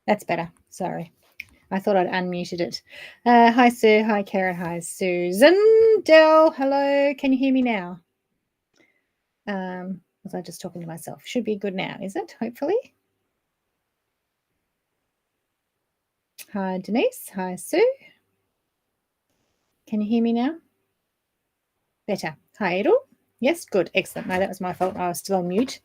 That's better. Sorry. I thought I'd unmuted it. Hi, Sue. Hi, Karen. Hi, Susan. Del, hello. Can you hear me now? Was I just talking to myself? Should be good now, is it? Hopefully. Hi, Denise. Hi, Sue. Can you hear me now? Better. Hi, Edel. Yes, good. Excellent. No, that was my fault. I was still on mute.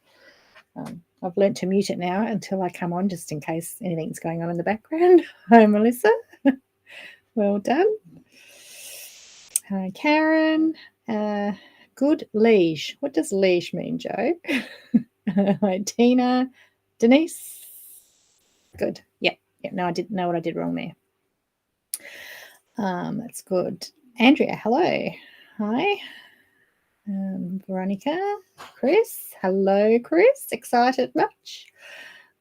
I've learned to mute it now until I come on, just in case anything's going on in the background. Hi, Melissa. Well done. Hi, Karen. Good liege. What does liege mean, Joe? Hi, Tina. Denise. Good. Yeah. No, I didn't know what I did wrong there. That's good. Andrea, hello. Hi. Veronica. Chris. Hello, Chris. Excited much?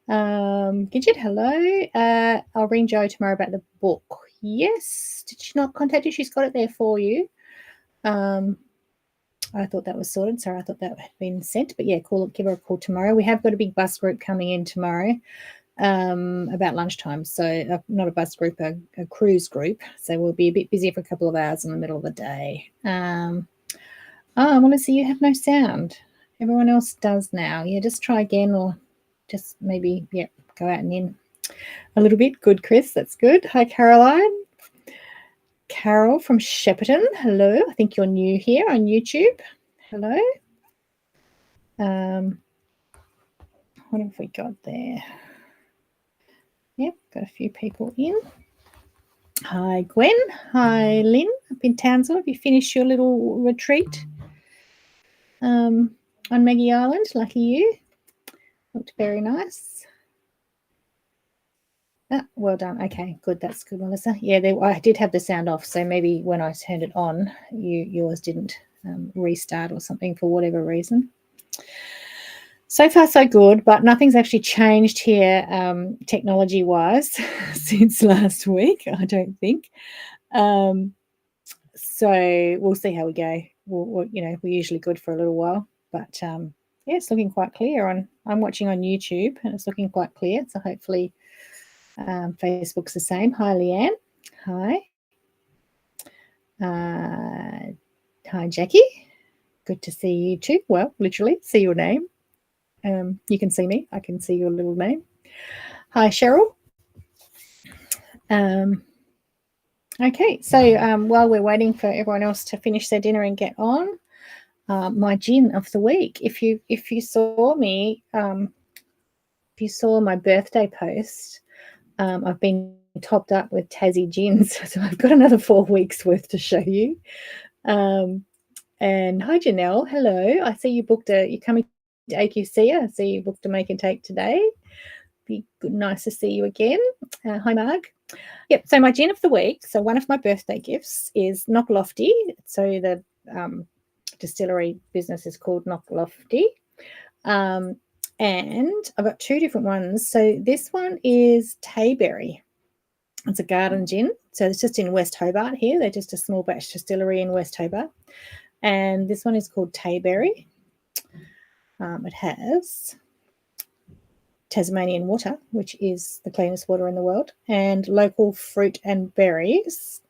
Gidget, hello. I'll ring Jo tomorrow about the book. Yes. Did she not contact you? She's got it there for you. I thought that was sorted. Sorry, I thought that had been sent. But yeah, give her a call tomorrow. We have got a big bus group coming in tomorrow about lunchtime. So not a bus group, a cruise group. So we'll be a bit busy for a couple of hours in the middle of the day. Melissa, you have no sound. Everyone else does now. Yeah, just try again, or just maybe, yeah, go out and in a little bit. Good, Chris. That's good. Hi, Caroline. Carol from Shepparton. Hello. I think you're new here on YouTube. Hello. What have we got there? Yep, got a few people in. Hi, Gwen. Hi, Lynn up in Townsville. Have you finished your little retreat on Maggie Island? Lucky you. Looked very nice. Well done. Okay, good. That's good, Melissa. Yeah, I did have the sound off, so maybe when I turned it on, yours didn't restart or something for whatever reason. So far, so good, but nothing's actually changed here technology-wise since last week, I don't think. So we'll see how we go. We're usually good for a little while, but yeah, it's looking quite clear. I'm watching on YouTube, and it's looking quite clear. So hopefully Facebook's the same. Hi, Leanne. Hi. Hi, Jackie. Good to see you too. Well, literally, see your name. You can see me. I can see your little name. Hi, Cheryl. Okay, so while we're waiting for everyone else to finish their dinner and get on, my gin of the week. If you saw me, if you saw my birthday post, I've been topped up with Tassie gins, so I've got another 4 weeks worth to show you. And hi, Janelle. Hello. I see you booked you're coming to AQC. I see you booked a make and take today. Be good, nice to see you again. Hi, Marg. Yep. So my gin of the week. So one of my birthday gifts is Knock Lofty. So the distillery business is called Knock Lofty. And I've got 2 different ones. So this one is Tayberry. It's a garden gin. So it's just in West Hobart here. They're just a small batch distillery in West Hobart. And this one is called Tayberry. It has Tasmanian water, which is the cleanest water in the world, and local fruit and berries.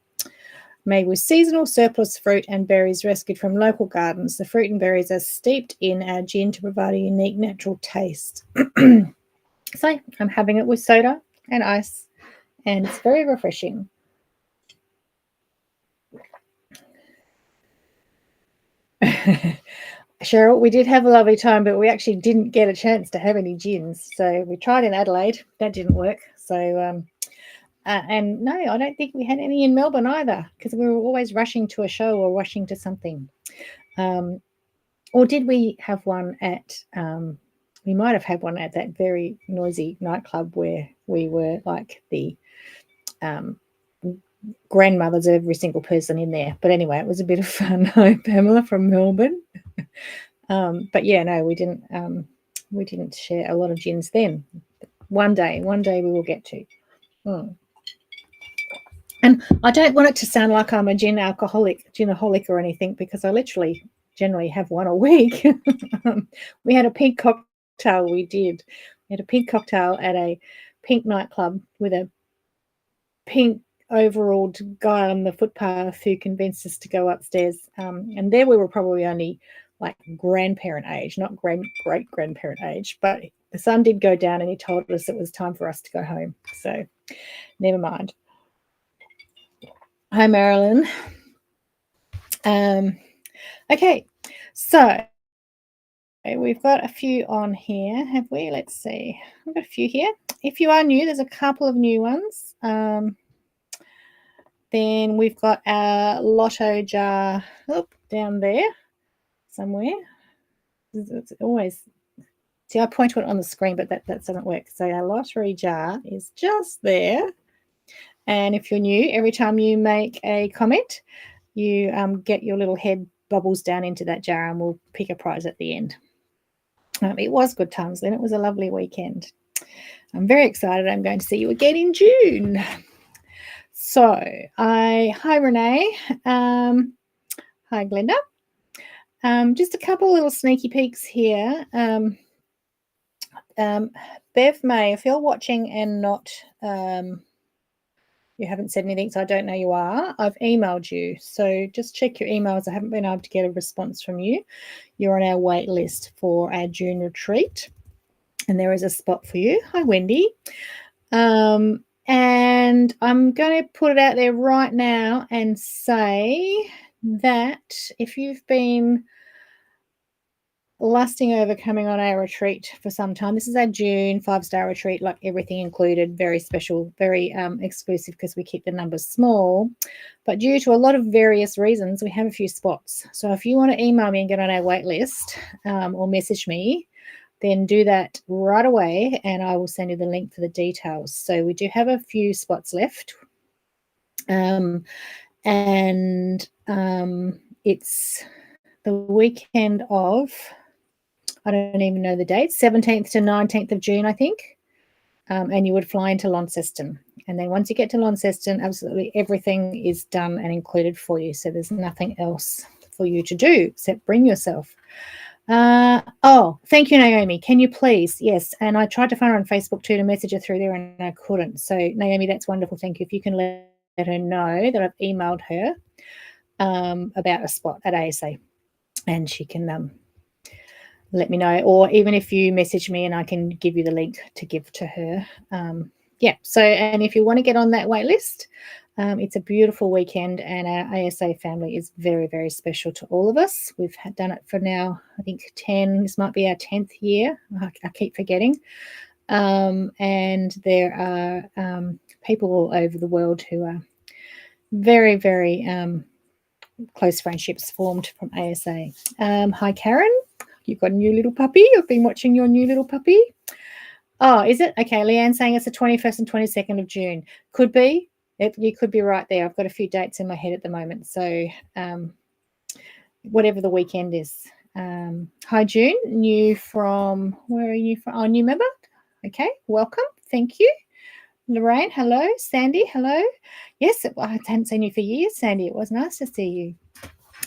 Made with seasonal surplus fruit and berries rescued from local gardens. The fruit and berries are steeped in our gin to provide a unique natural taste. So I'm having it with soda and ice, and it's very refreshing. Cheryl, we did have a lovely time, but we actually didn't get a chance to have any gins. So we tried in Adelaide. That didn't work. So, and no, I don't think we had any in Melbourne either, because we were always rushing to a show or rushing to something. Or did we have one at, we might have had one at that very noisy nightclub where we were like the grandmothers of every single person in there. But anyway, it was a bit of fun. Hi, Pamela from Melbourne. But yeah, no, we didn't share a lot of gins then. One day we will get to. And I don't want it to sound like I'm a ginaholic or anything, because I literally generally have one a week. We had a pink cocktail. We had a pink cocktail at a pink nightclub with a pink overalled guy on the footpath who convinced us to go upstairs. And there we were probably only like grandparent age, not great grandparent age, but the sun did go down and he told us it was time for us to go home. So never mind. Hi, Marilyn. Okay, so we've got a few on here, have we? Let's see. We've got a few here. If you are new, there's a couple of new ones. Then we've got our lotto jar down there somewhere. It's always, see, I point to it on the screen, but that doesn't work. So our lottery jar is just there. And if you're new, every time you make a comment, you get your little head bubbles down into that jar and we'll pick a prize at the end. It was good times then. It was a lovely weekend. I'm very excited. I'm going to see you again in June. So, hi Renee. Hi Glenda. Just a couple little sneaky peeks here. Bev May, if you're watching and not, you haven't said anything, so I don't know you are, I've emailed you. So just check your emails. I haven't been able to get a response from you. You're on our wait list for our June retreat. And there is a spot for you. Hi, Wendy. And I'm going to put it out there right now and say that if you've been lusting over coming on our retreat for some time, this is our June 5-star retreat, like everything included, very special, very exclusive because we keep the numbers small. But due to a lot of various reasons, we have a few spots. So if you want to email me and get on our wait list or message me, then do that right away and I will send you the link for the details. So we do have a few spots left. It's the weekend of, I don't even know the date, 17th to 19th of June, I think. And you would fly into Launceston. And then once you get to Launceston, absolutely everything is done and included for you. So there's nothing else for you to do except bring yourself. Oh, thank you, Naomi. Can you please? Yes. And I tried to find her on Facebook too to message her through there and I couldn't. So Naomi, that's wonderful. Thank you. If you can let her know that I've emailed her about a spot at ASA and she can let me know, or even if you message me and I can give you the link to give to her. Yeah. So, and if you want to get on that wait list, it's a beautiful weekend and our ASA family is very, very special to all of us. We've done it for now, I think 10, this might be our 10th year. I keep forgetting. And there are people all over the world who are very, very close friendships formed from ASA. Hi, Karen. You've got a new little puppy. I've been watching your new little puppy. Oh, is it? Okay, Leanne's saying it's the 21st and 22nd of June. Could be. You could be right there. I've got a few dates in my head at the moment. So whatever the weekend is. Hi, June. New from, where are you from? Oh, new member. Okay, welcome. Thank you. Lorraine, hello. Sandy, hello. Yes, I hadn't seen you for years, Sandy. It was nice to see you.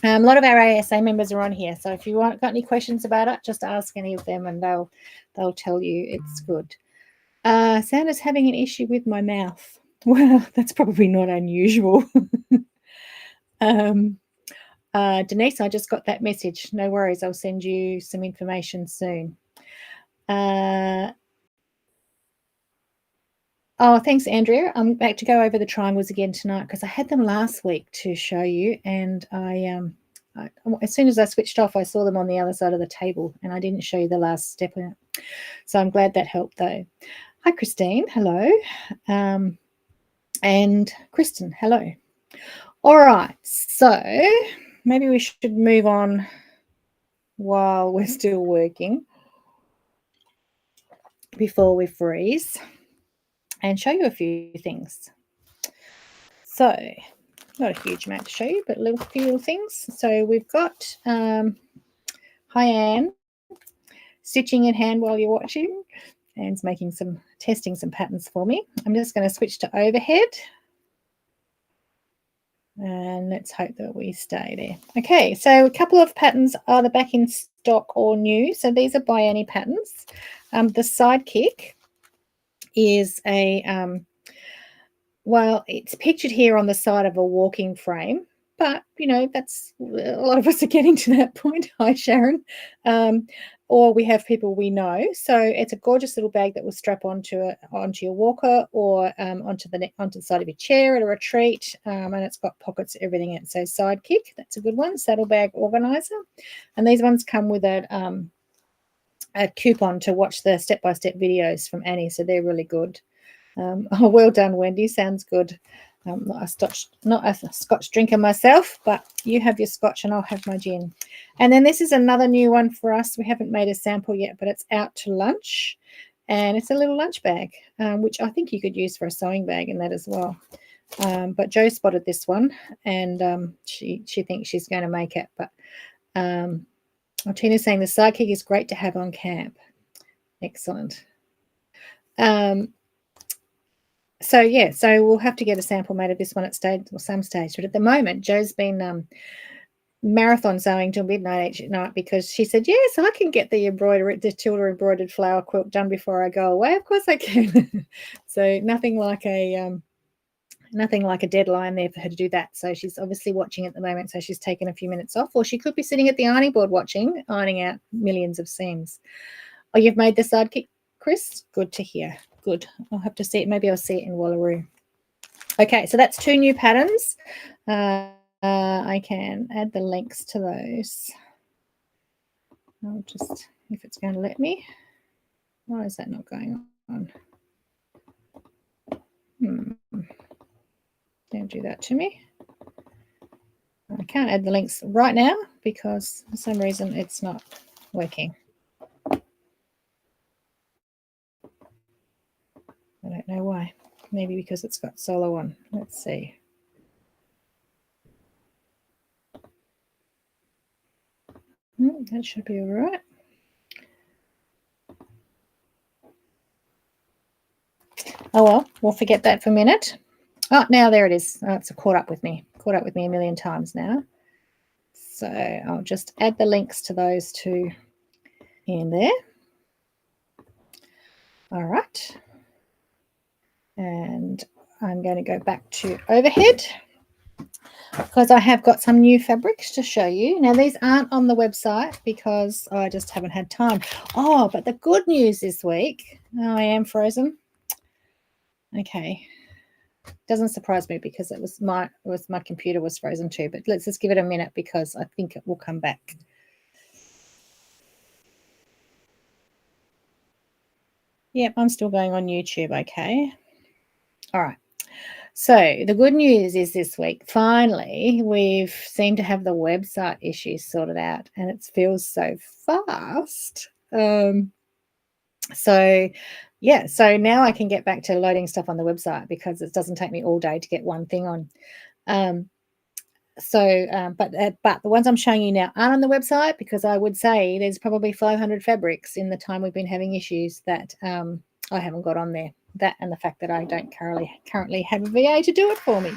A lot of our ASA members are on here, so if you got any questions about it, just ask any of them and they'll tell you it's good. Sandra's having an issue with my mouth. Well, that's probably not unusual. Denise, I just got that message. No worries, I'll send you some information soon. Oh, thanks, Andrea. I'm back to go over the triangles again tonight because I had them last week to show you, and I as soon as I switched off, I saw them on the other side of the table, and I didn't show you the last step in it. So I'm glad that helped, though. Hi, Christine. Hello. And Kristen. Hello. All right. So maybe we should move on while we're still working before we freeze and show you a few things. So not a huge amount to show you, but a few little things. So we've got hi Anne, stitching in hand while you're watching. Anne's testing some patterns for me. I'm just going to switch to overhead. And let's hope that we stay there. Okay, so a couple of patterns are either back in stock or new. So these are by Annie patterns. The sidekick is well, it's pictured here on the side of a walking frame, but that's a lot of us are getting to that point. Hi, Sharon. Or we have people we know. So it's a gorgeous little bag that will strap onto your walker or onto the side of your chair at a retreat, and it's got pockets, everything in it. So sidekick, that's a good one. Saddlebag organizer, and these ones come with a coupon to watch the step-by-step videos from Annie, so they're really good. Oh, well done, Wendy. Sounds good. Not a Scotch drinker myself, but you have your Scotch and I'll have my gin. And then this is another new one for us. We haven't made a sample yet, but it's out to lunch. And it's a little lunch bag, which I think you could use for a sewing bag in that as well. But Jo spotted this one, and she thinks she's going to make it. But Tina's saying the sidekick is great to have on camp. Excellent. So we'll have to get a sample made of this one at some stage. But at the moment, Jo's been marathon sewing till midnight each night because she said, yes, I can get the Tilda embroidered flower quilt done before I go away. Of course I can. So nothing like a deadline there for her to do that. So she's obviously watching at the moment. So she's taken a few minutes off, or she could be sitting at the ironing board ironing out millions of seams. Oh, you've made the sidekick, Chris? Good to hear. Good. I'll have to see it. Maybe I'll see it in Wallaroo. Okay, so that's 2 new patterns. I can add the links to those. I'll just, if it's going to let me. Why is that not going on? Don't do that to me. I can't add the links right now because for some reason it's not working. I don't know why. Maybe because it's got solo on. Let's see. That should be all right. Oh, well, we'll forget that for a minute. Oh, now there it is. Oh, it's caught up with me a million times now. So I'll just add the links to those 2 in there. All right. And I'm going to go back to overhead because I have got some new fabrics to show you. Now, these aren't on the website because I just haven't had time. Oh, but the good news this week, I am frozen. Okay. Doesn't surprise me because my computer was frozen too, but let's just give it a minute because I think it will come back. Yep, I'm still going on YouTube, okay. All right. So the good news is this week, finally, we've seemed to have the website issues sorted out, and it feels so fast. So now I can get back to loading stuff on the website because it doesn't take me all day to get one thing on. But the ones I'm showing you now aren't on the website because I would say there's probably 500 fabrics in the time we've been having issues that I haven't got on there. That and the fact that I don't currently have a VA to do it for me.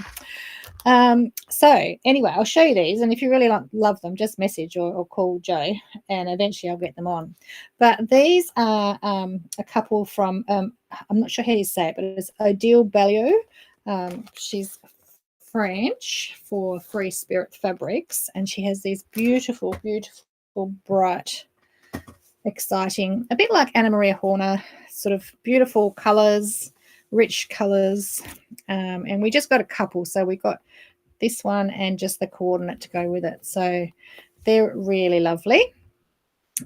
So anyway, I'll show you these, and if you really love them, just message or call Jo, and eventually I'll get them on. But these are a couple from I'm not sure how you say it, but it's Odile Belliot. She's French for Free Spirit Fabrics, and she has these beautiful, bright, exciting, a bit like Anna Maria Horner, sort of beautiful colors, rich colors, and we just got a couple. So we got this one and just the coordinate to go with it. So they're really lovely.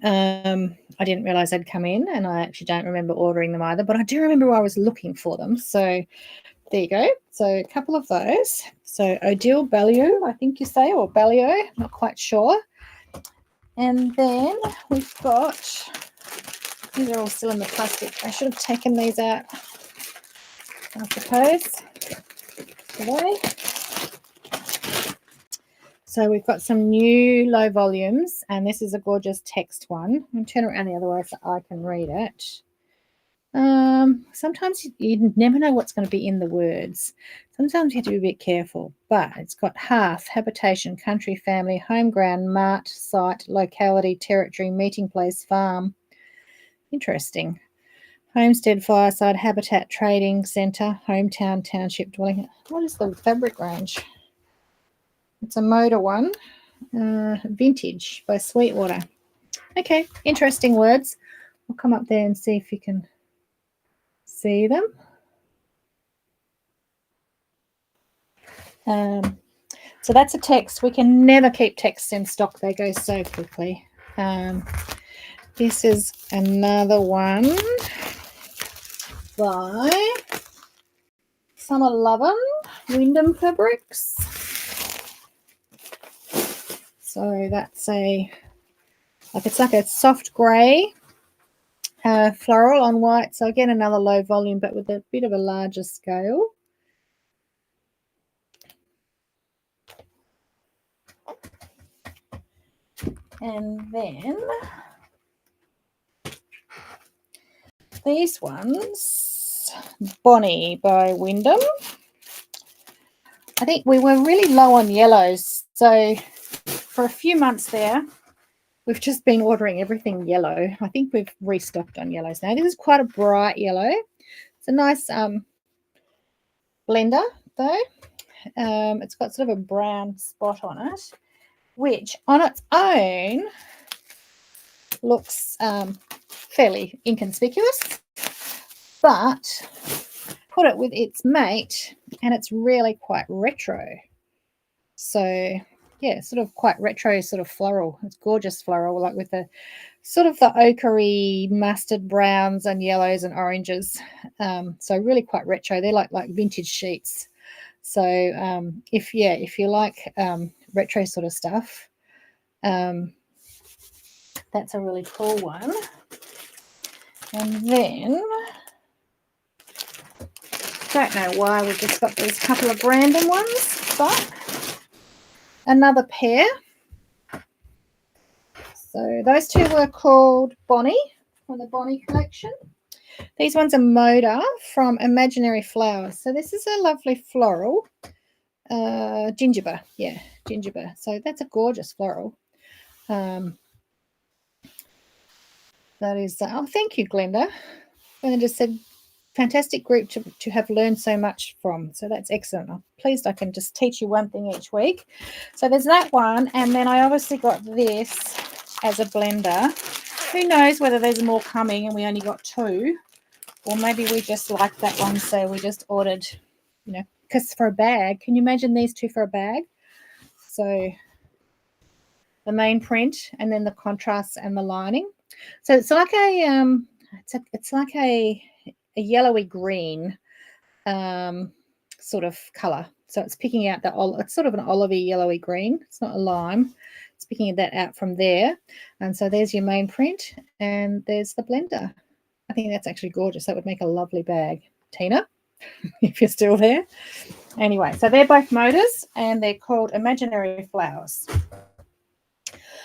I didn't realize they'd come in, and I actually don't remember ordering them either, but I do remember I was looking for them. So there you go. So a couple of those. So Odile Belliot, I think you say, or Belliot, not quite sure. And then we've got, these are all still in the plastic. I should have taken these out, I suppose, today. So we've got some new low volumes, and this is a gorgeous text one. I'm going to turn it around the other way so I can read it. Sometimes you never know what's going to be in the words. Sometimes you have to be a bit careful, but it's got hearth, habitation, country, family, home ground, mart, site, locality, territory, meeting place, farm. Interesting. Homestead, Fireside, Habitat Trading Centre, Hometown, Township, Dwelling. What is the fabric range? It's a motor one. Vintage by Sweetwater. Okay, interesting words. I'll come up there and see if you can see them. So that's a text. We can never keep texts in stock. They go so quickly. This is another one by Summer Lovin, Wyndham Fabrics. So that's it's like a soft grey floral on white. So again, another low volume, but with a bit of a larger scale. And then these ones, Bonnie by Wyndham. I think we were really low on yellows. So for a few months there, we've just been ordering everything yellow. I think we've restocked on yellows now. This is quite a bright yellow. It's a nice blender though. It's got sort of a brown spot on it, which on its own looks fairly inconspicuous, but put it with its mate and it's really quite retro. So yeah, sort of quite retro, sort of floral. It's gorgeous floral, like with the sort of the ochre mustard browns and yellows and oranges. So really quite retro. They're like vintage sheets. So if you like retro sort of stuff, that's a really cool one. And then don't know why we've just got these couple of random ones, but another pair. So those two were called Bonnie from the Bonnie collection. These ones are Moda from Imaginary Flowers. So this is a lovely floral, gingerbread. Yeah, gingerbread. So that's a gorgeous floral. That is, oh, thank you, Glenda. Glenda just said, fantastic group to have learned so much from. So that's excellent. I'm pleased I can just teach you one thing each week. So there's that one. And then I obviously got this as a blender. Who knows whether there's more coming and we only got two. Or maybe we just like that one, so we just ordered, because for a bag, can you imagine these two for a bag? So the main print and then the contrast and the lining. So it's like a yellowy green sort of color. So it's picking out it's sort of an olivey yellowy green. It's not a lime. It's picking that out from there. And so there's your main print and there's the blender. I think that's actually gorgeous. That would make a lovely bag. Tina, if you're still there. Anyway, so they're both motors and they're called Imaginary Flowers.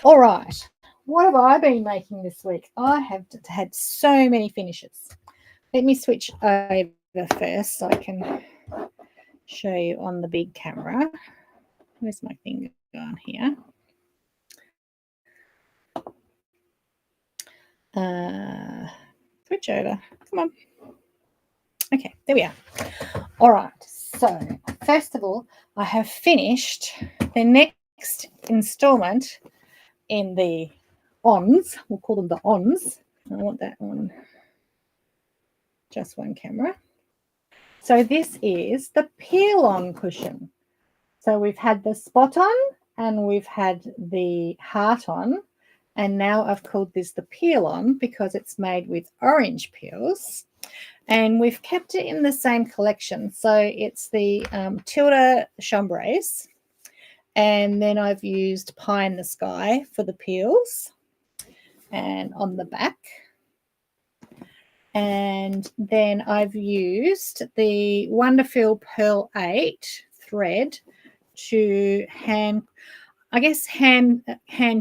All right. What have I been making this week? I have had so many finishes. Let me switch over first so I can show you on the big camera. Where's my finger gone here? Switch over. Come on. Okay, there we are. All right. So first of all, I have finished the next installment in the ons. We'll call them the ons. I want that on just one camera. So this is the peel-on cushion. So we've had the spot on and we've had the heart on. And now I've called this the peel-on because it's made with orange peels. And we've kept it in the same collection. So it's the Tilda Chambrays. And then I've used Pie in the Sky for the peels and on the back. And then I've used the Wonderful Pearl 8 thread to hand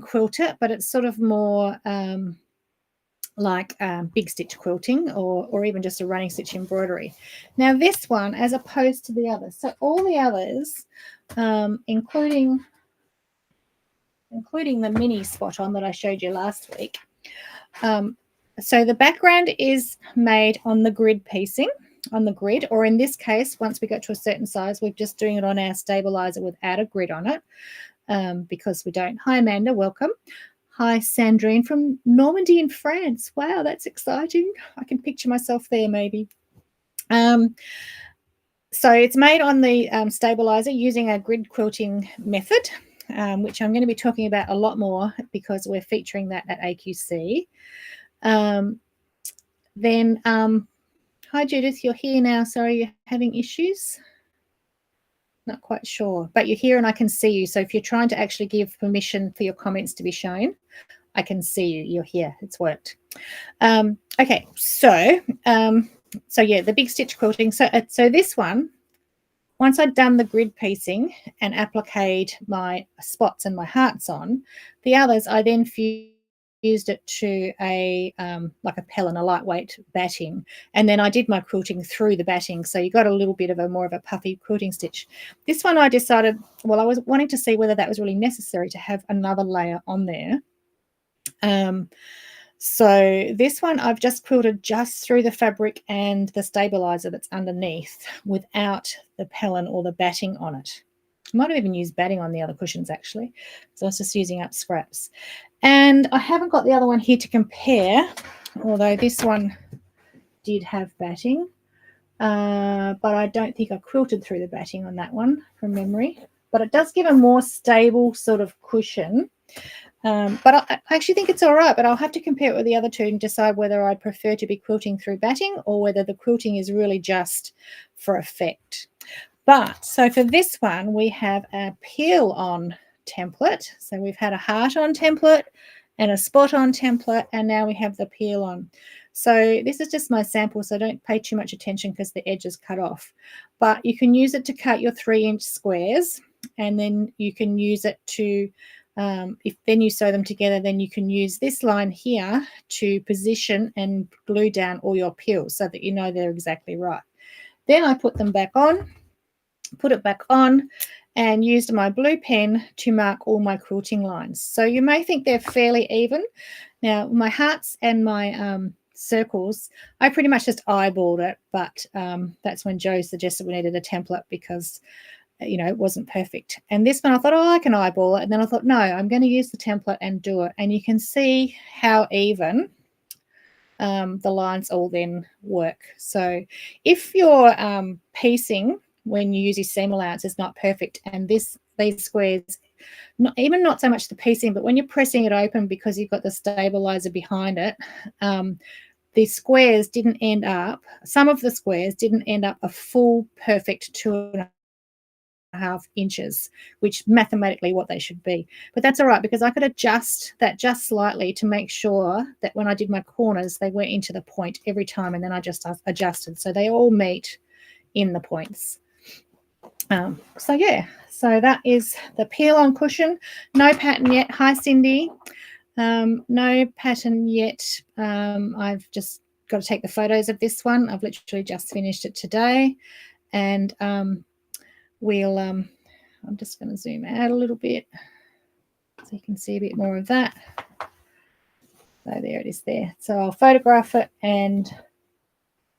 quilt it, but it's sort of more like big stitch quilting or even just a running stitch embroidery. Now this one, as opposed to the others, so all the others, including the mini spot on that I showed you last week, So the background is made on the grid piecing, on the grid, or in this case, once we got to a certain size, we're just doing it on our stabilizer without a grid on it, because we don't. Hi, Amanda, welcome. Hi, Sandrine from Normandy in France. Wow, that's exciting. I can picture myself there maybe. So it's made on the stabilizer using a grid quilting method, which I'm going to be talking about a lot more because we're featuring that at AQC. Hi, Judith, you're here now. Sorry, you're having issues? Not quite sure, but you're here and I can see you. So if you're trying to actually give permission for your comments to be shown, I can see you. You're here. It's worked. Okay, so yeah, the big stitch quilting. So this one, once I'd done the grid piecing and appliqued my spots and my hearts on, the others I then fused it to a like a Helen, a lightweight batting, and then I did my quilting through the batting, so you got a little bit of more of a puffy quilting stitch. This one I decided, well, I was wanting to see whether that was really necessary to have another layer on there. So this one I've just quilted just through the fabric and the stabilizer that's underneath without the Helen or the batting on it. I might have even used batting on the other cushions actually, so I was just using up scraps. And I haven't got the other one here to compare, although this one did have batting, but I don't think I quilted through the batting on that one from memory. But it does give a more stable sort of cushion. But I actually think it's all right, but I'll have to compare it with the other two and decide whether I'd prefer to be quilting through batting or whether the quilting is really just for effect. But so for this one, we have a peel on template. So we've had a heart on template and a spot on template, and now we have the peel on. So this is just my sample, so don't pay too much attention because the edge is cut off. But you can use it to cut your 3-inch squares, and then you can use it to if then you sew them together, then you can use this line here to position and glue down all your peels so that you know they're exactly right. Then I put them back on, put it back on, and used my blue pen to mark all my quilting lines. So you may think they're fairly even. Now my hearts and my circles, I pretty much just eyeballed it, but that's when Joe suggested we needed a template because it wasn't perfect. And this one I thought, I can eyeball it. And then I thought, no, I'm going to use the template and do it. And you can see how even the lines all then work. So if your piecing when you use your seam allowance is not perfect, and these squares, not so much the piecing, but when you're pressing it open because you've got the stabilizer behind it, the squares didn't end up, some of the squares didn't end up a full perfect 2.5 inches, which mathematically what they should be. But that's all right because I could adjust that just slightly to make sure that when I did my corners, they went into the point every time, and then I just adjusted so they all meet in the points. So yeah, so that is the peel on cushion. No pattern yet. Hi, Cindy. No pattern yet. I've just got to take the photos of this one. I've literally just finished it today, and we'll I'm just going to zoom out a little bit so you can see a bit more of that. So there it is there. So I'll photograph it, and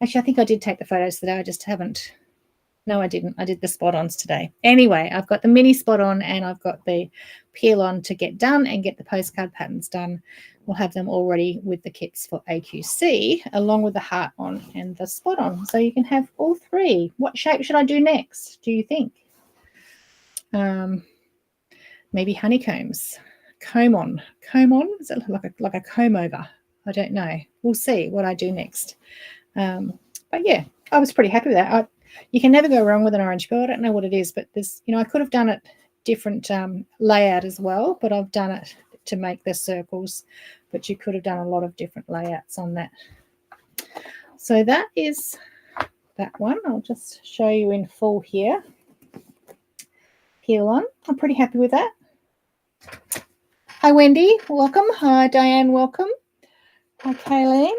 actually I think I did take the photos today. I just haven't. No, I didn't. I did the spot-ons today. Anyway, I've got the mini spot-on and I've got the peel-on to get done and get the postcard patterns done. We'll have them all ready with the kits for AQC, along with the heart-on and the spot-on. So you can have all three. What shape should I do next, do you think? Maybe honeycombs. Comb-on. Comb-on? Is it like a comb-over? I don't know. We'll see what I do next. But yeah, I was pretty happy with that. You can never go wrong with an orange quilt. I don't know what it is, but there's, I could have done it different layout as well, but I've done it to make the circles, but you could have done a lot of different layouts on that. So that is that one. I'll just show you in full here. Peel on. I'm pretty happy with that. Hi, Wendy. Welcome. Hi, Diane. Welcome. Hi, Kayleen.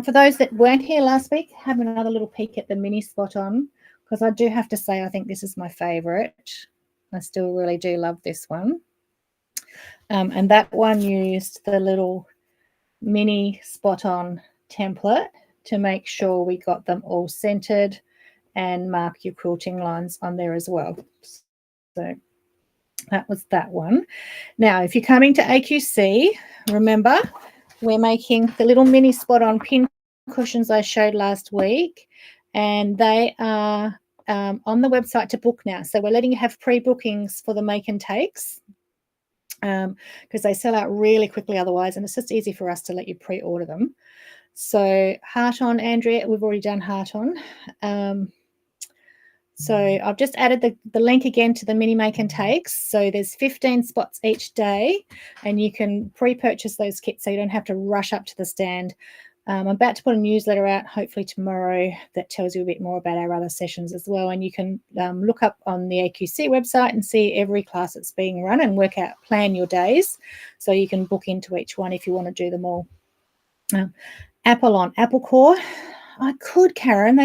For those that weren't here last week, have another little peek at the mini spot on, because I do have to say I think this is my favourite. I still really do love this one. And that one used the little mini spot-on template to make sure we got them all centered, and mark your quilting lines on there as well. So that was that one. Now, if you're coming to AQC, remember we're making the little mini spot-on pin cushions I showed last week, and they are on the website to book now. So we're letting you have pre-bookings for the make and takes, because they sell out really quickly otherwise, and it's just easy for us to let you pre-order them. So heart on, Andrea, we've already done heart on. So I've just added the link again to the mini make and takes. So there's 15 spots each day, and you can pre-purchase those kits so you don't have to rush up to the stand. I'm about to put a newsletter out, hopefully tomorrow, that tells you a bit more about our other sessions as well. And you can look up on the AQC website and see every class that's being run and plan your days, so you can book into each one if you want to do them all. Apple on, apple core. I could, Karen.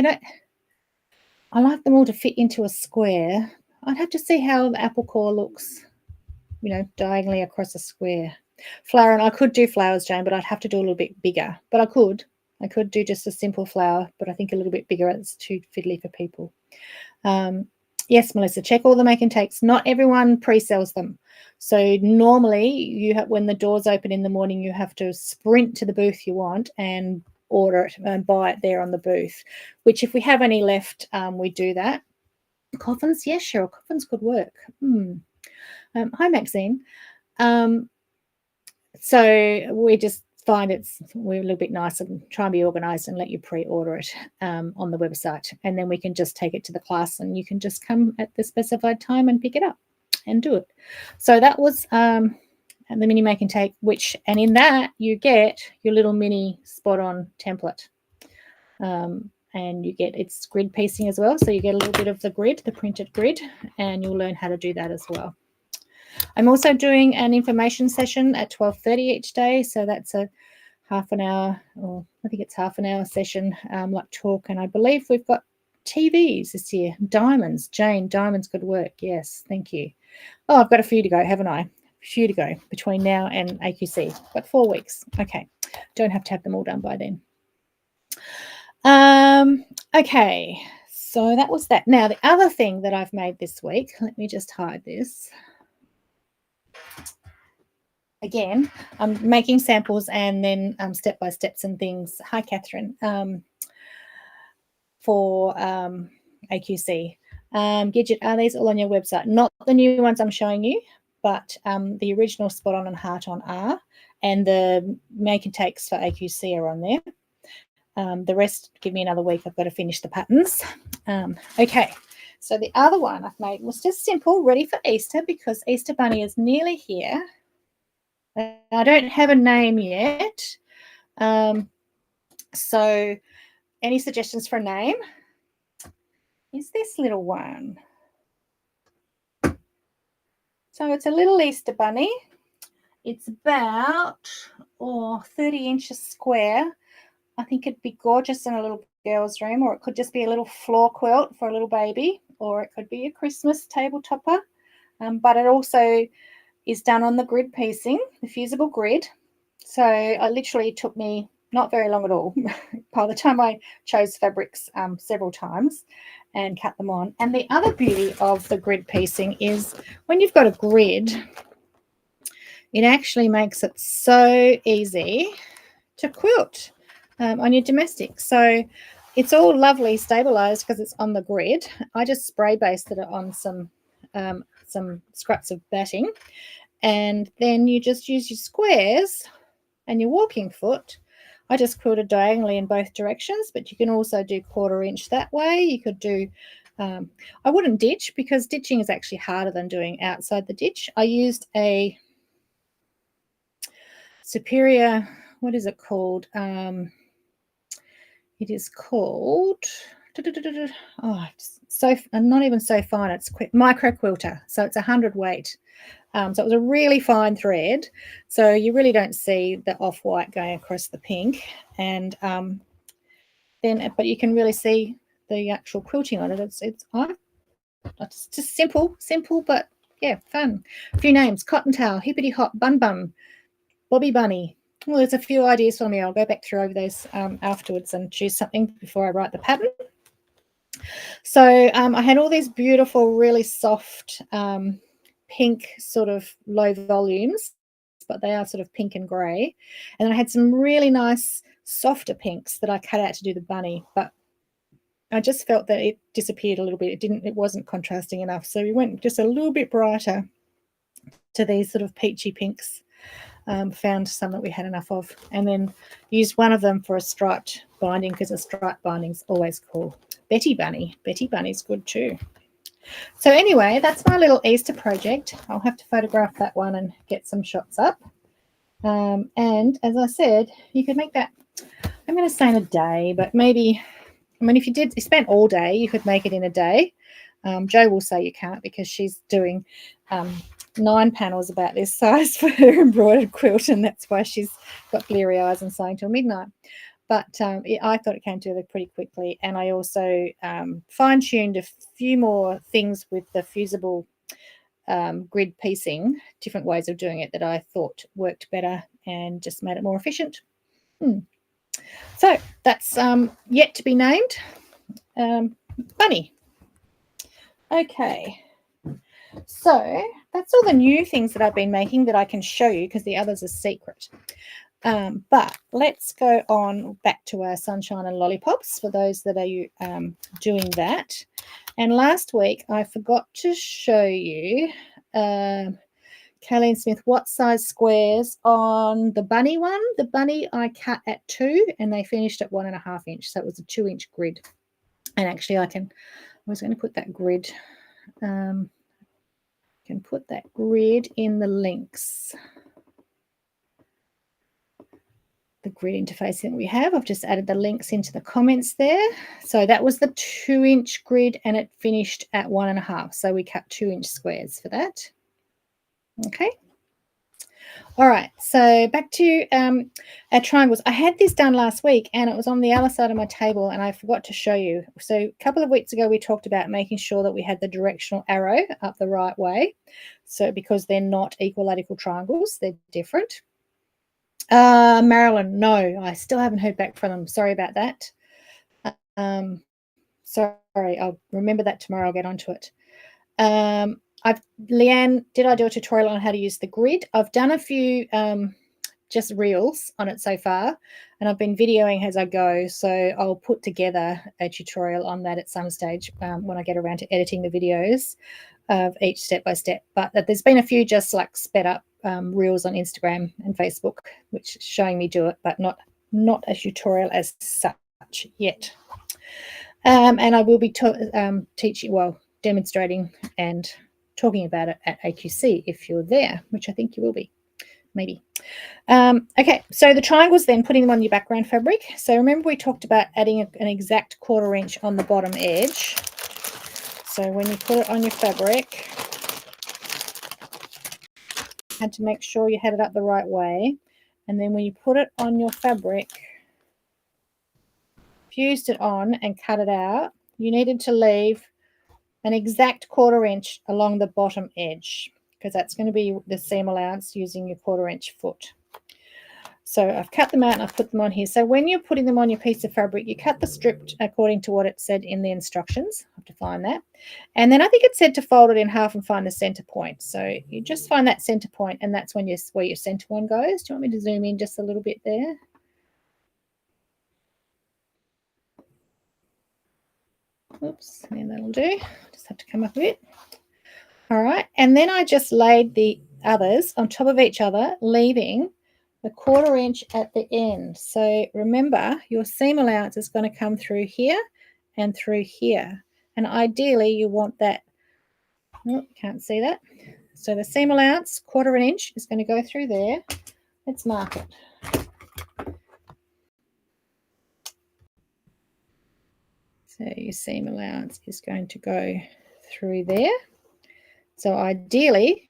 I like them all to fit into a square. I'd have to see how the apple core looks, diagonally across a square. Flower, and I could do flowers, Jane, but I'd have to do a little bit bigger. But I could do just a simple flower, but I think a little bit bigger. It's too fiddly for people. Yes, Melissa, check all the make and takes. Not everyone pre-sells them. So normally when the doors open in the morning, you have to sprint to the booth you want and order it and buy it there on the booth, which if we have any left, we do that. Coffins, yes, Cheryl, coffins could work. Hi, Maxine. So we just find we're a little bit nicer and try and be organised and let you pre-order it on the website, and then we can just take it to the class and you can just come at the specified time and pick it up and do it. So that was the mini make and take, and in that you get your little mini spot-on template, and you get its grid piecing as well, so you get a little bit of the printed grid, and you'll learn how to do that as well. I'm also doing an information session at 12:30 each day, so that's a half an hour, or I think it's half an hour session, like talk, and I believe we've got TVs this year. Diamonds, Jane, diamonds could work. Yes, thank you. Oh, I've got a few to go, haven't I? A few to go between now and AQC, but 4 weeks. Okay, don't have to have them all done by then. Okay, so that was that. Now, the other thing that I've made this week, let me just hide this. Again, I'm making samples and then step-by-steps and things. Hi, Catherine. For AQC. Gidget, are these all on your website? Not the new ones I'm showing you, but the original spot on and heart on are, and the make and takes for AQC are on there. The rest, give me another week. I've got to finish the patterns. Okay, so the other one I've made was just simple, ready for Easter, because Easter Bunny is nearly here. I don't have a name yet. So any suggestions for a name? Is this little one? So it's a little Easter bunny. It's about 30 inches square. I think it'd be gorgeous in a little girl's room, or it could just be a little floor quilt for a little baby, or it could be a Christmas table topper. But it also is done on the grid piecing, the fusible grid. So it literally took me not very long at all by the time I chose fabrics several times and cut them on. And the other beauty of the grid piecing is when you've got a grid, it actually makes it so easy to quilt on your domestic. So it's all lovely stabilized because it's on the grid. I just spray basted it on some scraps of batting, and then you just use your squares and your walking foot. I just quilted diagonally in both directions, but you can also do 1/4 inch that way. You could do, I wouldn't ditch, because ditching is actually harder than doing outside the ditch. I used a Superior, what is it called? It is called, not even so fine, it's micro quilter. So it's 100 weight. So it was a really fine thread, so you really don't see the off-white going across the pink, and but you can really see the actual quilting on it. It's just simple, but yeah, fun. A few names: Cottontail, Hippity Hop, Bun Bum, Bobby Bunny, Well, there's a few ideas for me. I'll go back through over those afterwards and choose something before I write the pattern. So I had all these beautiful, really soft pink sort of low volumes, but they are sort of pink and grey. And then I had some really nice softer pinks that I cut out to do the bunny, but I just felt that it disappeared a little bit. It wasn't contrasting enough. So we went just a little bit brighter to these sort of peachy pinks. Found some that we had enough of, and then used one of them for a striped binding, because a striped binding's always cool. Betty Bunny. Betty Bunny's good too. So anyway, that's my little Easter project. I'll have to photograph that one and get some shots up. And as I said, you could make that, I'm going to say in a day, but maybe, I mean, if you spent all day, you could make it in a day. Jo will say you can't because she's doing 9 panels about this size for her embroidered quilt, and that's why she's got bleary eyes and sewing till midnight. But I thought it came together pretty quickly, and I also fine-tuned a few more things with the fusible grid piecing, different ways of doing it that I thought worked better and just made it more efficient. So that's yet to be named Bunny. Okay, so that's all the new things that I've been making that I can show you, because the others are secret. But let's go on back to our sunshine and lollipops for those that are doing that. And last week I forgot to show you Kayleen Smith what size squares on the bunny one. The bunny I cut at 2 and they finished at 1.5 inch, so it was a 2-inch grid. And actually I was going to put that grid can put that grid in the links. The grid interface that we have. I've just added the links into the comments there. So that was the 2-inch grid and it finished at 1.5. So we cut 2-inch squares for that. Okay. All right, so back to our triangles. I had this done last week and it was on the other side of my table and I forgot to show you. So a couple of weeks ago we talked about making sure that we had the directional arrow up the right way. So because they're not equilateral triangles, they're different. Marilyn, no, I still haven't heard back from them. Sorry about that. Sorry, I'll remember that tomorrow. I'll get onto it. Leanne, did I do a tutorial on how to use the grid? I've done a few just reels on it so far, and I've been videoing as I go. So I'll put together a tutorial on that at some stage when I get around to editing the videos of each step by step. But there's been a few just like sped up reels on Instagram and Facebook, which is showing me do it, but not a tutorial as such yet. And I will be teaching, demonstrating and talking about it at AQC if you're there, which I think you will be, maybe. Okay, so the triangles then, putting them on your background fabric. So remember we talked about adding an exact 1/4 inch on the bottom edge. So when you put it on your fabric, you had to make sure you had it up the right way. And then when you put it on your fabric, fused it on and cut it out, you needed to leave an exact 1/4 inch along the bottom edge, because that's going to be the seam allowance using your 1/4 inch foot. So I've cut them out and I've put them on here. So when you're putting them on your piece of fabric, you cut the strip according to what it said in the instructions. I have to find that. And then I think it said to fold it in half and find the center point. So you just find that center point, and that's where your center one goes. Do you want me to zoom in just a little bit there? Oops, and that'll do. Just have to come up a bit. All right, and then I just laid the others on top of each other, leaving the 1/4 inch at the end. So remember, your seam allowance is going to come through here and through here. And ideally, you want that, oh, can't see that. So the seam allowance, 1/4 inch, is going to go through there. Let's mark it. So your seam allowance is going to go through there. So ideally,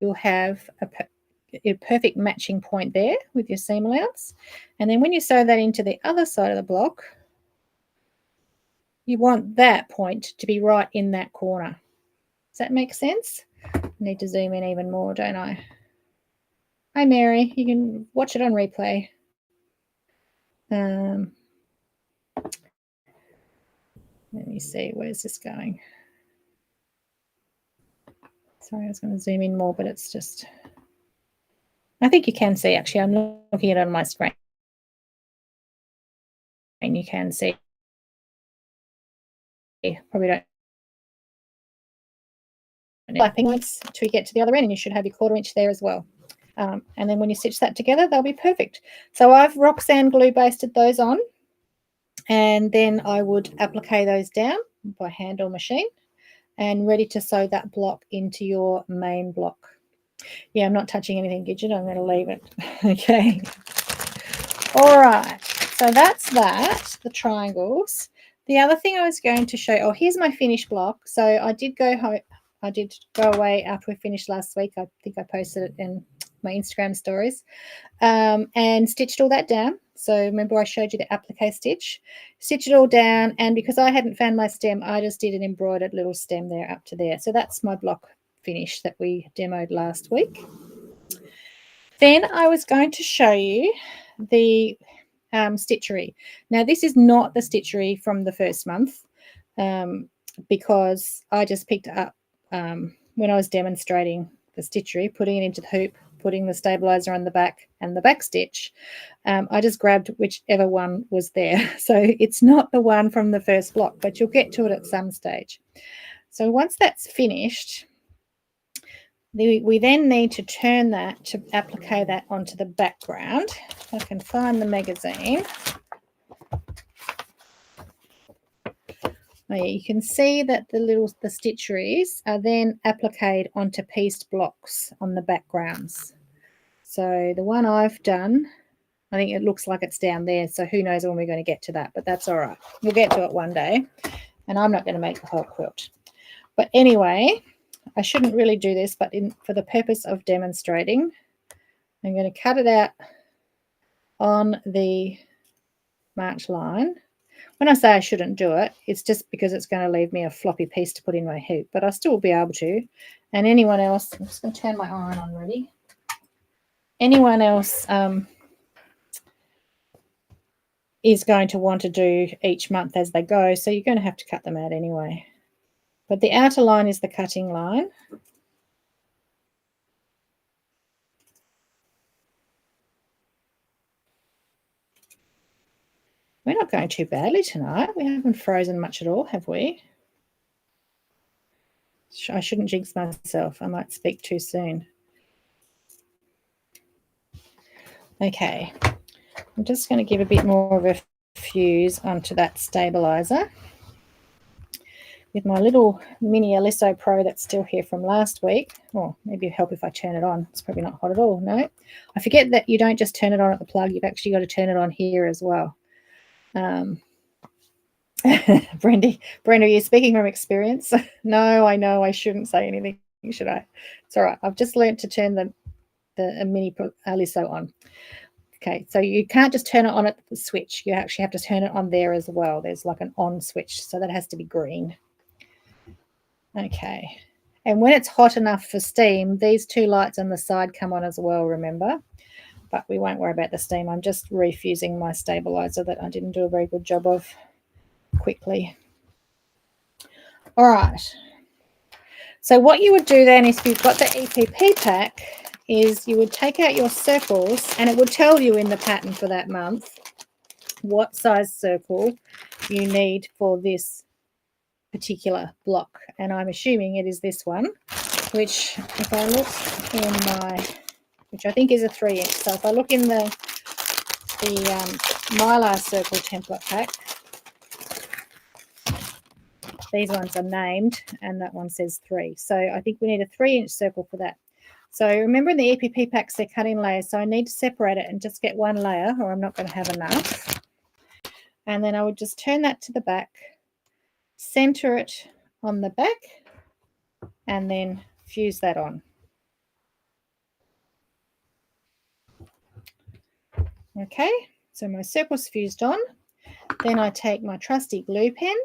you'll have a perfect matching point there with your seam allowance. And then when you sew that into the other side of the block, you want that point to be right in that corner. Does that make sense? I need to zoom in even more, don't I? Hi, Mary. You can watch it on replay. Let me see. Where's this going? Sorry, I was going to zoom in more, but it's just... I think you can see, actually. I'm looking at it on my screen. And you can see. Probably don't... Flapping points to get to the other end, and you should have your 1/4 inch there as well. And then when you stitch that together, they'll be perfect. So I've Roxanne glue basted those on, and then I would applique those down by hand or machine and ready to sew that block into your main block. Yeah, I'm not touching anything, Gidget. I'm going to leave it. Okay. All right. So that's that, the triangles. The other thing I was going to show, oh, here's my finished block. So I did go home. I did go away after we finished last week. I think I posted it in my Instagram stories, and stitched all that down. So remember I showed you the applique stitch, stitch it all down, and because I hadn't found my stem, I just did an embroidered little stem there up to there. So that's my block finish that we demoed last week. Then I was going to show you the stitchery. Now this is not the stitchery from the first month, because I just picked it up when I was demonstrating the stitchery, putting it into the hoop, putting the stabilizer on the back and the back stitch. I just grabbed whichever one was there. So it's not the one from the first block, but you'll get to it at some stage. So once that's finished, we then need to turn that to applique that onto the background. If I can find the magazine. Oh, yeah, you can see that the stitcheries are then appliqued onto pieced blocks on the backgrounds. So the one I've done, I think it looks like it's down there. So who knows when we're going to get to that, but that's all right. We'll get to it one day, and I'm not going to make the whole quilt. But anyway, I shouldn't really do this, but for the purpose of demonstrating, I'm going to cut it out on the march line. When I say I shouldn't do it, it's just because it's going to leave me a floppy piece to put in my hoop, but I still will be able to. And anyone else, I'm just going to turn my iron on ready. Anyone else is going to want to do each month as they go, so you're going to have to cut them out anyway. But the outer line is the cutting line. We're not going too badly tonight. We haven't frozen much at all, have we? I shouldn't jinx myself. I might speak too soon. Okay, I'm just going to give a bit more of a fuse onto that stabilizer with my little mini Aliso Pro that's still here from last week. Or maybe it'll help if I turn it on. It's probably not hot at all. No, I forget that you don't just turn it on at the plug. You've actually got to turn it on here as well. Brenda, are you speaking from experience? No, I know I shouldn't say anything, should I? It's all right. I've just learned to turn the mini Aliso on. Okay, so you can't just turn it on at the switch. You actually have to turn it on there as well. There's like an on switch, so that has to be green. Okay, and when it's hot enough for steam, these two lights on the side come on as well, remember? But we won't worry about the steam. I'm just refusing my stabilizer that I didn't do a very good job of quickly. All right. So what you would do then is if you've got the EPP pack is you would take out your circles, and it would tell you in the pattern for that month what size circle you need for this particular block. And I'm assuming it is this one, which if I look in my, which I think is a 3-inch. So if I look in the Mylar circle template pack, these ones are named and that one says 3. So I think we need a 3-inch circle for that. So remember in the EPP packs, they're cut in layers. So I need to separate it and just get one layer or I'm not going to have enough. And then I would just turn that to the back, center it on the back, and then fuse that on. Okay, so my circle's fused on. Then I take my trusty glue pen.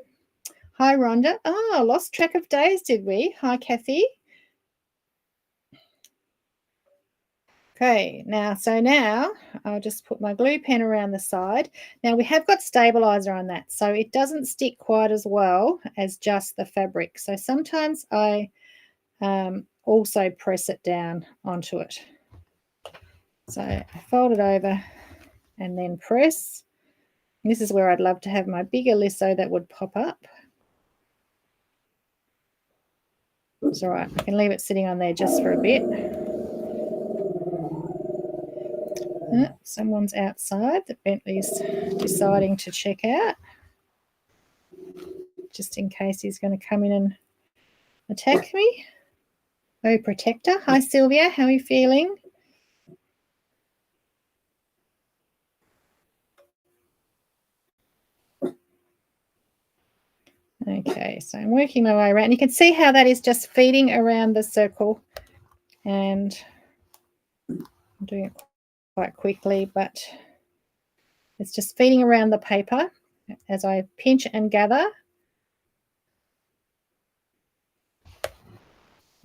Hi, Rhonda. Oh, lost track of days, did we? Hi, Kathy. Okay, now I'll just put my glue pen around the side. Now we have got stabilizer on that, so it doesn't stick quite as well as just the fabric. So sometimes I also press it down onto it. So I fold it over and then press. This is where I'd love to have my bigger lisso that would pop up. It's all right, I can leave it sitting on there just for a bit. Someone's outside. The Bentley's deciding to check out, just in case he's going to come in and attack me. Oh, protector. Hi, Sylvia. How are you feeling? Okay, so I'm working my way around. You can see how that is just feeding around the circle, and I'm doing it quite quickly, but it's just feeding around the paper as I pinch and gather.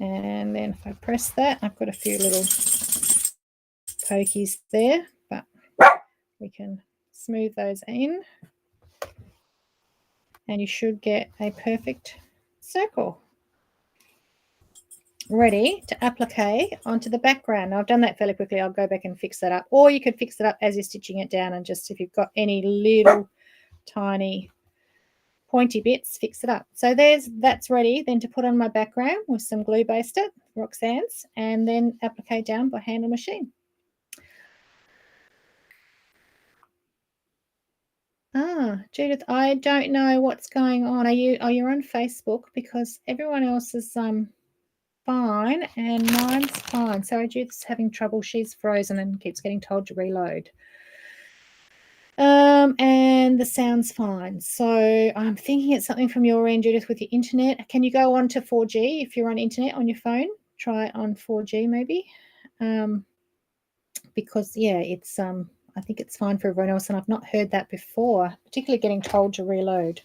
And then if I press that, I've got a few little pokies there, but we can smooth those in, and you should get a perfect circle ready to applique onto the background. Now, I've done that fairly quickly. I'll go back and fix that up, or you could fix it up as you're stitching it down, and just if you've got any little tiny pointy bits, fix it up. So that's ready then to put on my background with some glue based it, Roxanne's, and then applique down by hand and machine. Judith, I don't know what's going on. You're on Facebook? Because everyone else is fine and mine's fine. Sorry, Judith's having trouble. She's frozen and keeps getting told to reload. And the sound's fine. So I'm thinking it's something from your end, Judith, with your internet. Can you go on to 4G if you're on internet on your phone? Try it on 4G maybe. Because yeah, it's I think it's fine for everyone else, and I've not heard that before, particularly getting told to reload.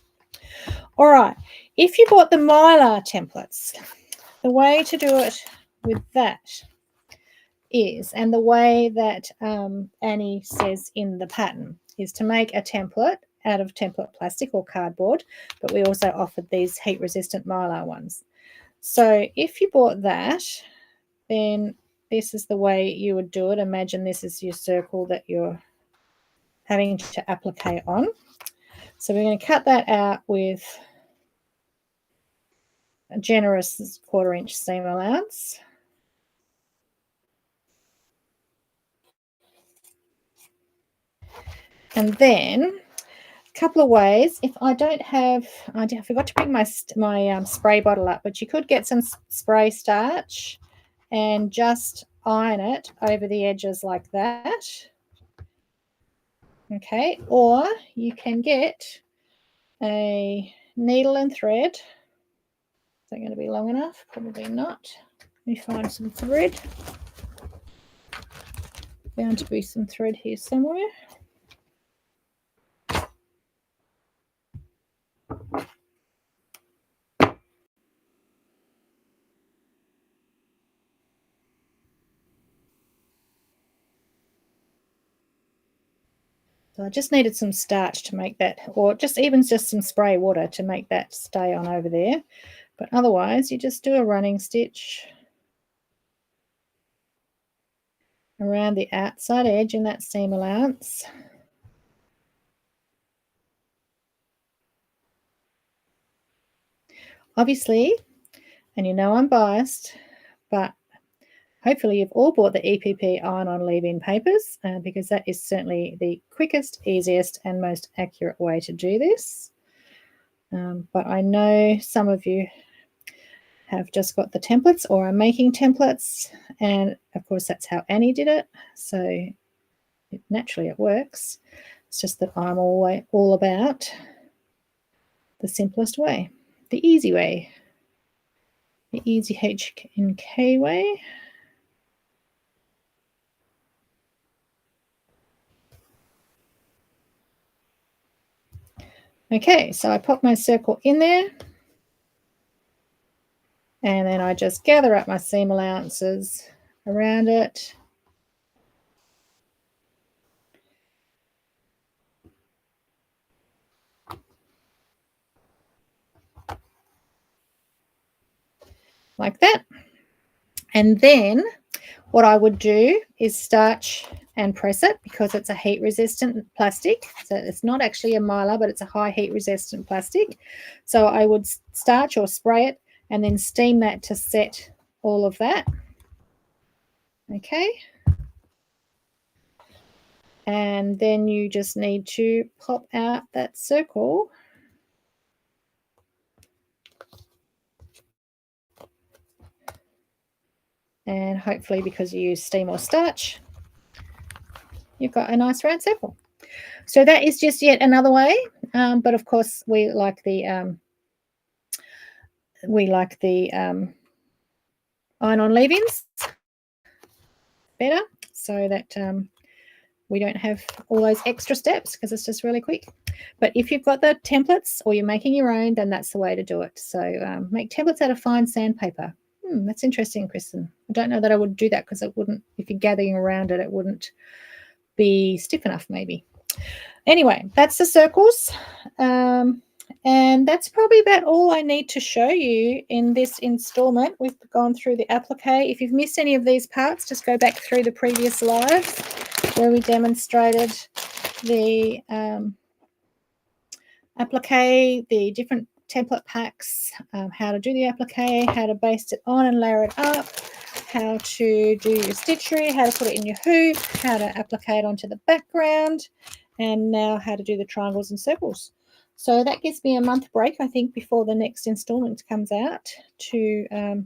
All right, if you bought the Mylar templates, the way to do it with that is, and the way that Annie says in the pattern, is to make a template out of template plastic or cardboard, but we also offered these heat resistant Mylar ones. So if you bought that, then this is the way you would do it. Imagine this is your circle that you're having to applique on. So we're going to cut that out with a generous 1/4 inch seam allowance. And then a couple of ways. If I don't have, I forgot to bring my spray bottle up, but you could get some spray starch and just iron it over the edges like that. Okay, or you can get a needle and thread. Is that going to be long enough? Probably not. Let me find some thread. Bound to be some thread here somewhere. So I just needed some starch to make that, or just some spray water to make that stay on over there. But otherwise, you just do a running stitch around the outside edge in that seam allowance. Obviously, and you know I'm biased, but hopefully you've all bought the EPP iron-on leave-in papers, because that is certainly the quickest, easiest, and most accurate way to do this. But I know some of you have just got the templates or are making templates, and of course that's how Annie did it, so naturally it works. It's just that I'm all about the simplest way, the easy way, the easy H&K way. Okay, so I pop my circle in there, and then I just gather up my seam allowances around it, like that. And then what I would do is starch and press it because it's a heat resistant plastic. So it's not actually a mylar, but it's a high heat resistant plastic. So I would starch or spray it and then steam that to set all of that. Okay. And then you just need to pop out that circle. And hopefully, because you use steam or starch, you've got a nice round circle. So that is just yet another way. But of course, we like the iron-on leave-ins better, so that we don't have all those extra steps because it's just really quick. But if you've got the templates or you're making your own, then that's the way to do it. So make templates out of fine sandpaper. That's interesting, Kristen. I don't know that I would do that because it wouldn't, if you're gathering around it, it wouldn't be stiff enough maybe. Anyway, that's the circles. And that's probably about all I need to show you in this installment. We've gone through the applique. If you've missed any of these parts, just go back through the previous lives where we demonstrated the applique, the different template packs, how to do the applique, how to baste it on and layer it up, how to do your stitchery, how to put it in your hoop, how to applique it onto the background, and now how to do the triangles and circles. So that gives me a month break, I think, before the next installment comes out to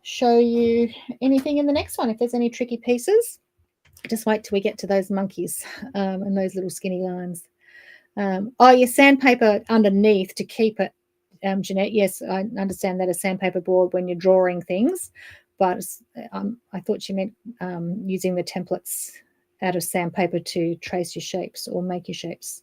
show you anything in the next one. If there's any tricky pieces, just wait till we get to those monkeys and those little skinny lines. Your sandpaper underneath to keep it, Jeanette. Yes, I understand that a sandpaper board when you're drawing things, but I thought she meant using the templates out of sandpaper to trace your shapes or make your shapes.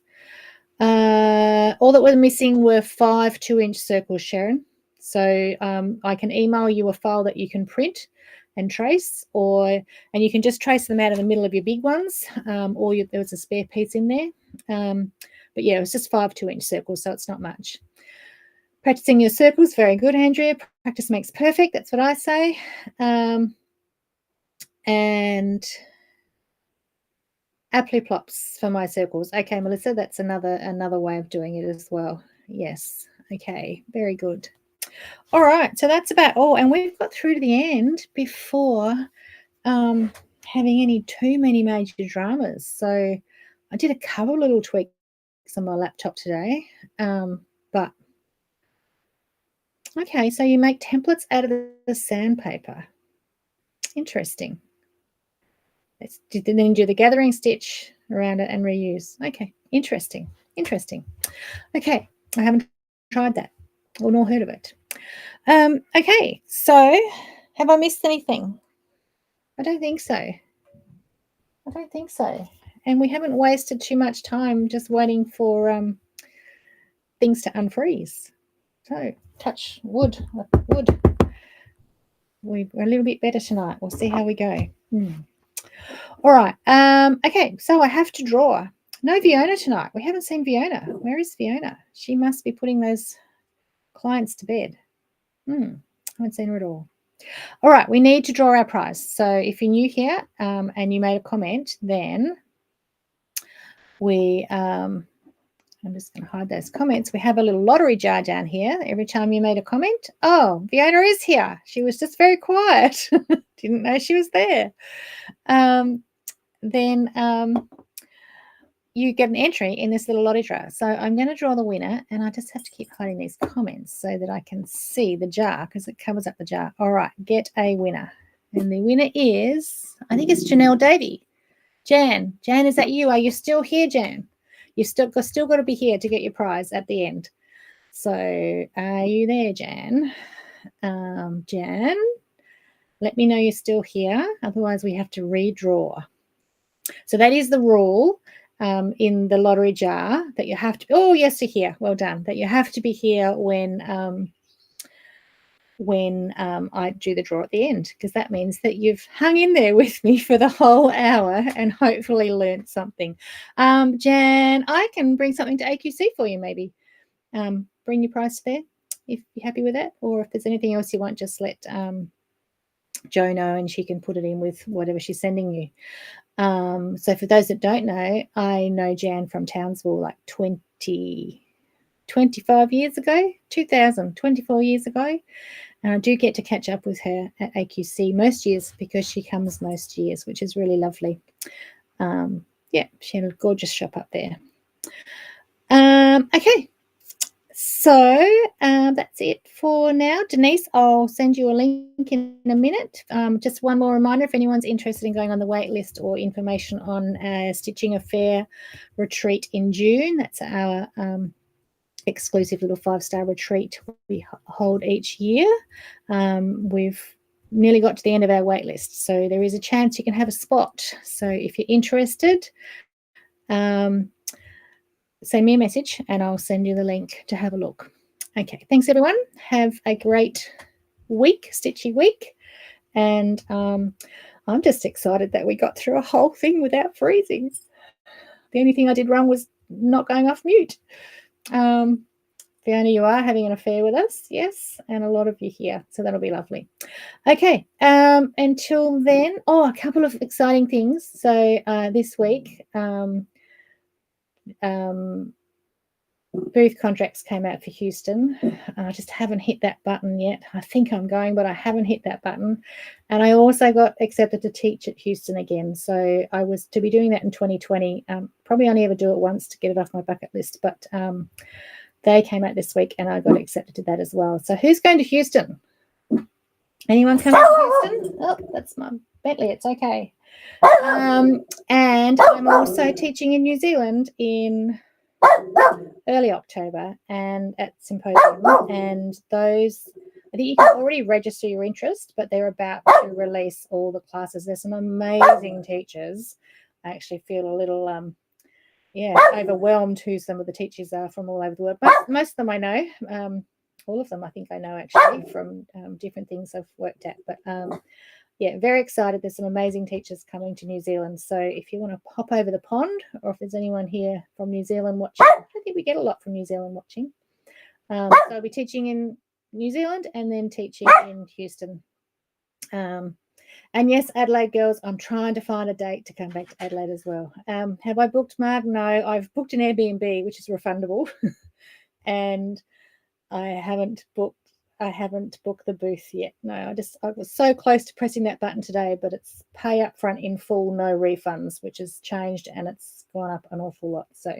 All that we're missing were 5 2-inch circles, Sharon. So I can email you a file that you can print and trace, and you can just trace them out in the middle of your big ones, or there was a spare piece in there. But yeah, it was just 5 2-inch circles, so it's not much. Practicing your circles, very good, Andrea. Practice makes perfect. That's what I say. And Appliplops for my circles. Okay, Melissa, that's another way of doing it as well. Yes. Okay, very good. All right, so that's about all. And we've got through to the end before having too many major dramas. So I did a couple of little tweaks on my laptop today. But okay, so you make templates out of the sandpaper. Interesting. Then do the gathering stitch around it and reuse. Okay, interesting. Okay, I haven't tried that or nor heard of it. Okay, so have I missed anything? I don't think so. And we haven't wasted too much time just waiting for things to unfreeze. So touch wood. We're a little bit better tonight. We'll see how we go. All right. Okay, so I have to draw. No Fiona tonight. We haven't seen Fiona. Where is Fiona? She must be putting those clients to bed. Haven't seen her at all. All right, we need to draw our prize. So if you're new here and you made a comment, then I'm just going to hide those comments. We have a little lottery jar down here. Every time you made a comment, oh, Fiona is here. She was just very quiet. Didn't know she was there. Then you get an entry in this little lottery jar. So I'm going to draw the winner, and I just have to keep hiding these comments so that I can see the jar because it covers up the jar. All right, get a winner. And the winner is, I think it's Janelle Davey. Jan, is that you? Are you still here, Jan? You've still got to be here to get your prize at the end. So are you there, Jan? Jan, let me know you're still here. Otherwise, we have to redraw. So that is the rule in the lottery jar that you have to. Oh, yes, you're here. Well done. That you have to be here when I do the draw at the end, because that means that you've hung in there with me for the whole hour and hopefully learned something. Jan, I can bring something to AQC for you maybe. Bring your prize to there. if you're happy with that, or if there's anything else you want, just let Jo know and she can put it in with whatever she's sending you. So for those that don't know, I know Jan from Townsville like 25 years ago, 24 years ago. And I do get to catch up with her at AQC most years because she comes most years, which is really lovely. Yeah, she had a gorgeous shop up there. Okay, so that's it for now. Denise, I'll send you a link in a minute. Just one more reminder, if anyone's interested in going on the wait list or information on a Stitching Affair retreat in June, that's our exclusive little 5-star retreat we hold each year. We've nearly got to the end of our wait list, so there is a chance you can have a spot. So if you're interested, send me a message and I'll send you the link to have a look. Okay, thanks everyone. Have a great week, stitchy week. And I'm just excited that we got through a whole thing without freezing. The only thing I did wrong was not going off mute. Fiona, you are having an affair with us, yes, and a lot of you here, so that'll be lovely. Okay, until then, a couple of exciting things. So this week, booth contracts came out for Houston. I just haven't hit that button yet. I think I'm going, but I haven't hit that button. And I also got accepted to teach at Houston again. So I was to be doing that in 2020. Probably only ever do it once to get it off my bucket list, but they came out this week and I got accepted to that as well. So who's going to Houston? Anyone coming to Houston? Oh, that's my Bentley. It's okay. And I'm also teaching in New Zealand in early October and at Symposium. And those, I think you can already register your interest, but they're about to release all the classes. There's some amazing teachers. I actually feel a little overwhelmed who some of the teachers are from all over the world. Most of them I know. All of them I think I know actually from different things I've worked at. But yeah, very excited. There's some amazing teachers coming to New Zealand. So if you want to pop over the pond, or if there's anyone here from New Zealand watching, I don't think we get a lot from New Zealand watching. So I'll be teaching in New Zealand and then teaching in Houston. And yes, Adelaide girls, I'm trying to find a date to come back to Adelaide as well. Have I booked, Mark? No, I've booked an Airbnb, which is refundable. And I haven't booked the booth yet. No, I was so close to pressing that button today, but it's pay up front in full, no refunds, which has changed and it's gone up an awful lot. So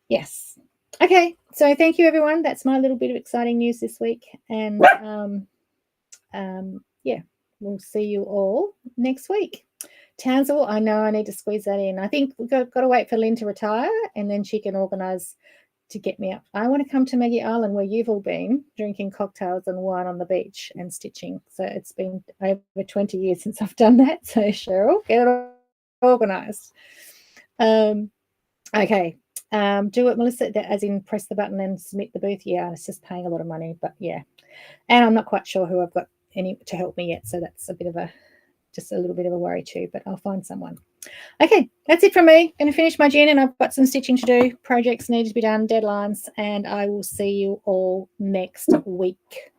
yes. Okay. So thank you everyone. That's my little bit of exciting news this week. And yeah, we'll see you all next week. Townsville, I know I need to squeeze that in. I think we've got to wait for Lynn to retire and then she can organise to get me up. I want to come to Maggie Island where you've all been drinking cocktails and wine on the beach and stitching. So it's been over 20 years since I've done that. So Cheryl, get it organised. Okay. Do it, Melissa, as in press the button and submit the booth. Yeah, it's just paying a lot of money, but yeah. And I'm not quite sure who I've got any to help me yet. So that's just a little bit of a worry too, but I'll find someone. Okay, that's it from me. Going to finish my gin and I've got some stitching to do. Projects need to be done, deadlines, and I will see you all next week.